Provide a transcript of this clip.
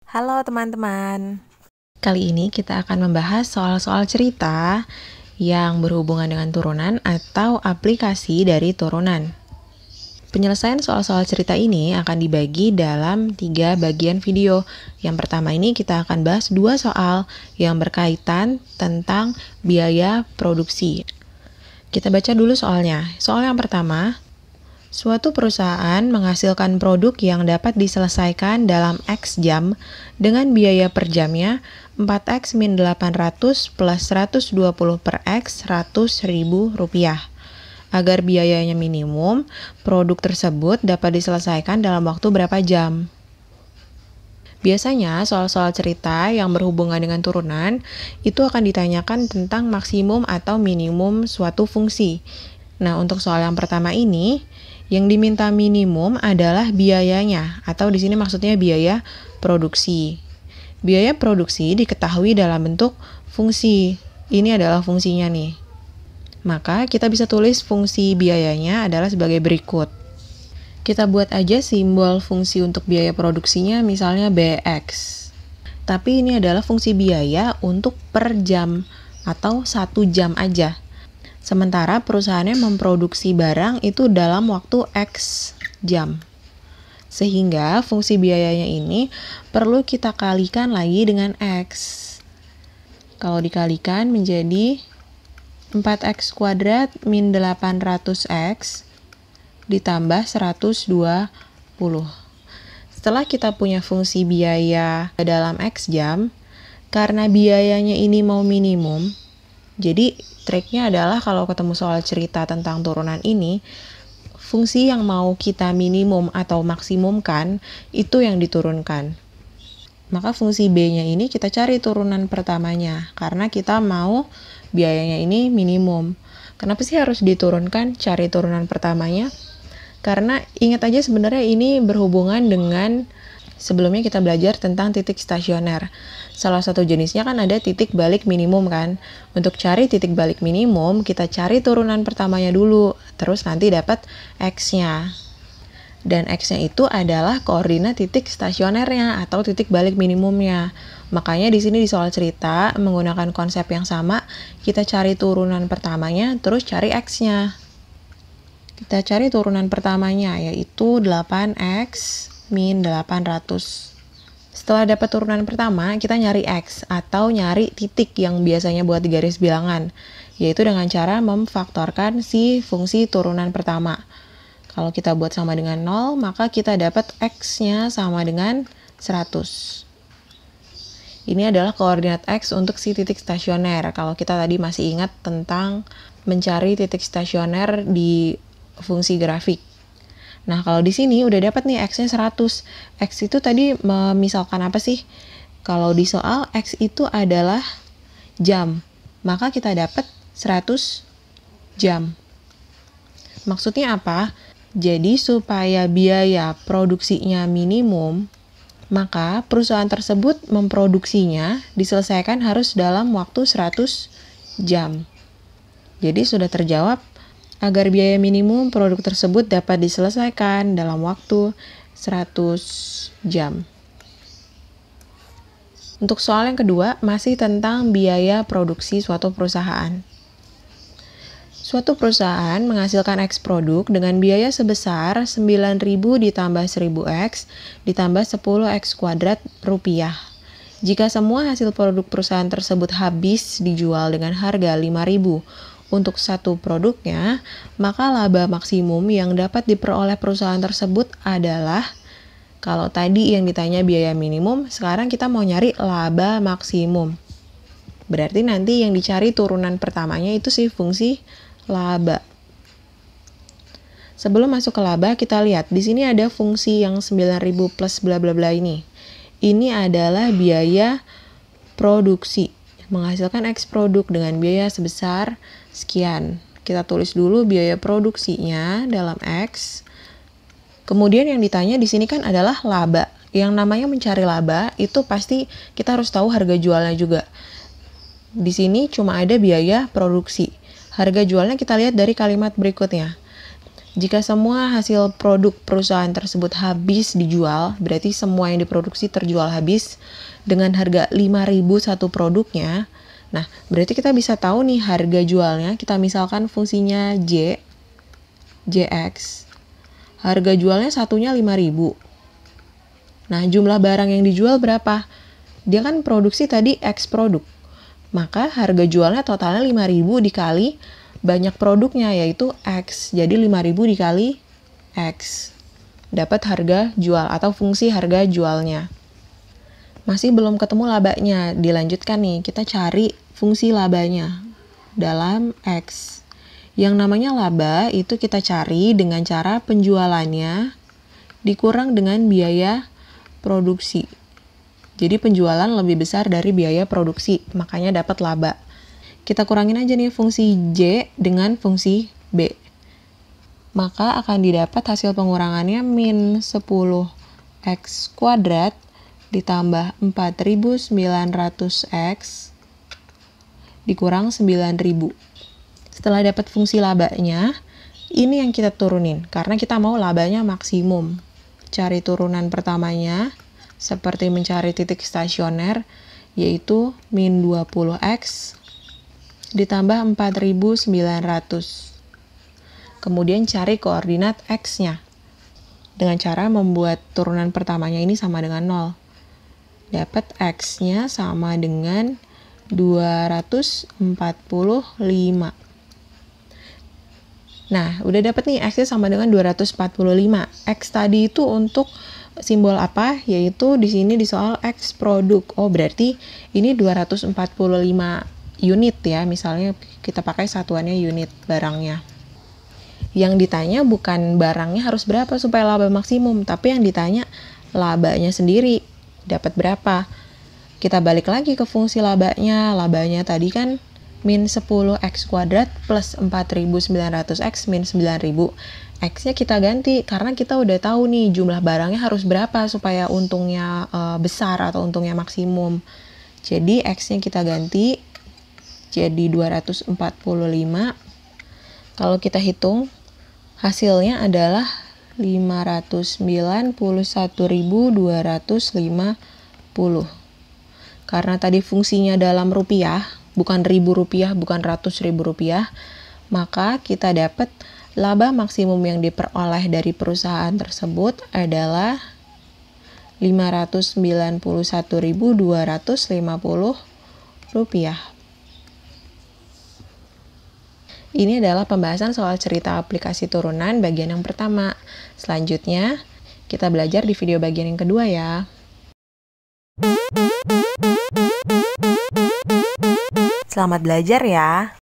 Halo teman-teman. Kali ini kita akan membahas soal-soal cerita yang berhubungan dengan turunan atau aplikasi dari turunan. Penyelesaian soal-soal cerita ini akan dibagi dalam 3 bagian video. Yang pertama ini kita akan bahas 2 soal yang berkaitan tentang biaya produksi. Kita baca dulu soalnya. Soal yang pertama, suatu perusahaan menghasilkan produk yang dapat diselesaikan dalam X jam dengan biaya per jamnya 4X min 800 plus 120 per X 100.000 rupiah. Agar biayanya minimum, produk tersebut dapat diselesaikan dalam waktu berapa jam? Biasanya soal-soal cerita yang berhubungan dengan turunan itu akan ditanyakan tentang maksimum atau minimum suatu fungsi. Nah, untuk soal yang pertama ini, yang diminta minimum adalah biayanya, atau di sini maksudnya biaya produksi. Biaya produksi diketahui dalam bentuk fungsi. Ini adalah fungsinya nih. Maka kita bisa tulis fungsi biayanya adalah sebagai berikut. Kita buat aja simbol fungsi untuk biaya produksinya misalnya BX. Tapi ini adalah fungsi biaya untuk per jam atau 1 jam aja. Sementara perusahaannya memproduksi barang itu dalam waktu X jam. Sehingga fungsi biayanya ini perlu kita kalikan lagi dengan X. Kalau dikalikan menjadi 4X kuadrat min 800X ditambah 120. Setelah kita punya fungsi biaya dalam X jam, karena biayanya ini mau minimum, jadi triknya adalah kalau ketemu soal cerita tentang turunan ini, fungsi yang mau kita minimum atau maksimumkan, itu yang diturunkan. Maka fungsi B-nya ini kita cari turunan pertamanya, karena kita mau biayanya ini minimum. Kenapa sih harus diturunkan, cari turunan pertamanya? Karena ingat aja sebenarnya ini berhubungan dengan sebelumnya kita belajar tentang titik stasioner. Salah satu jenisnya kan ada titik balik minimum kan. Untuk cari titik balik minimum, kita cari turunan pertamanya dulu. Terus nanti dapat X-nya. Dan X-nya itu adalah koordinat titik stasionernya atau titik balik minimumnya. Makanya di sini di soal cerita menggunakan konsep yang sama, kita cari turunan pertamanya, terus cari X-nya. Kita cari turunan pertamanya yaitu 8X min 800. Setelah dapat turunan pertama, kita nyari X atau nyari titik yang biasanya buat di garis bilangan, yaitu dengan cara memfaktorkan si fungsi turunan pertama. Kalau kita buat sama dengan 0, maka kita dapat X-nya sama dengan 100. Ini adalah koordinat X untuk si titik stasioner. Kalau kita tadi masih ingat tentang mencari titik stasioner di fungsi grafik. Nah, kalau di sini udah dapat nih X-nya 100. X itu tadi misalkan apa sih? Kalau di soal X itu adalah jam. Maka kita dapat 100 jam. Maksudnya apa? Jadi supaya biaya produksinya minimum, maka perusahaan tersebut memproduksinya diselesaikan harus dalam waktu 100 jam. Jadi sudah terjawab. Agar biaya minimum produk tersebut dapat diselesaikan dalam waktu 100 jam. Untuk soal yang kedua, masih tentang biaya produksi suatu perusahaan. Suatu perusahaan menghasilkan X produk dengan biaya sebesar 9.000 ditambah 1.000X ditambah 10X kuadrat rupiah. Jika semua hasil produk perusahaan tersebut habis dijual dengan harga 5.000 untuk satu produknya, maka laba maksimum yang dapat diperoleh perusahaan tersebut adalah, kalau tadi yang ditanya biaya minimum, sekarang kita mau nyari laba maksimum. Berarti nanti yang dicari turunan pertamanya itu sih fungsi laba. Sebelum masuk ke laba, kita lihat di sini ada fungsi yang 9.000 plus bla bla bla ini. Ini adalah biaya produksi. Menghasilkan X produk dengan biaya sebesar sekian. Kita tulis dulu biaya produksinya dalam X. Kemudian yang ditanya di sini kan adalah laba. Yang namanya mencari laba itu pasti kita harus tahu harga jualnya juga. Di sini cuma ada biaya produksi. Harga jualnya kita lihat dari kalimat berikutnya. Jika semua hasil produk perusahaan tersebut habis dijual, berarti semua yang diproduksi terjual habis dengan harga 5.000 satu produknya. Nah, berarti kita bisa tahu nih harga jualnya. Kita misalkan fungsinya JX. Harga jualnya satunya 5.000. Nah, jumlah barang yang dijual berapa? Dia kan produksi tadi X produk. Maka harga jualnya totalnya 5.000 dikali banyak produknya, yaitu X. Jadi 5.000 dikali X. Dapat harga jual atau fungsi harga jualnya. Masih belum ketemu labanya. Dilanjutkan nih, kita cari fungsi labanya dalam X. Yang namanya laba itu kita cari dengan cara penjualannya dikurang dengan biaya produksi. Jadi penjualan lebih besar dari biaya produksi, makanya dapat laba. Kita kurangin aja nih fungsi J dengan fungsi B. Maka akan didapat hasil pengurangannya min 10x kuadrat ditambah 4.900x dikurang 9.000. Setelah dapat fungsi labanya, ini yang kita turunin, karena kita mau labanya maksimum. Cari turunan pertamanya, seperti mencari titik stasioner, yaitu min 20x ditambah 4.900. Kemudian cari koordinat x-nya, dengan cara membuat turunan pertamanya ini sama dengan 0. Dapat x-nya sama dengan 245. Nah, udah dapat nih x-nya sama dengan 245. X tadi itu untuk simbol apa? Yaitu di sini di soal X produk. Oh, berarti ini 245 unit ya. Misalnya kita pakai satuannya unit barangnya. Yang ditanya bukan barangnya harus berapa supaya laba maksimum, tapi yang ditanya labanya sendiri dapat berapa. Kita balik lagi ke fungsi labanya. Labanya tadi kan min 10x kuadrat plus 4.900x min 9.000. X-nya kita ganti karena kita udah tahu nih jumlah barangnya harus berapa supaya untungnya besar atau untungnya maksimum. Jadi X-nya kita ganti jadi 245. Kalau kita hitung hasilnya adalah 591.250. Karena tadi fungsinya dalam rupiah, bukan ribu rupiah, bukan ratus ribu rupiah, maka kita dapat laba maksimum yang diperoleh dari perusahaan tersebut adalah 591.250 rupiah. Ini adalah pembahasan soal cerita aplikasi turunan bagian yang pertama. Selanjutnya, kita belajar di video bagian yang kedua ya. Selamat belajar ya.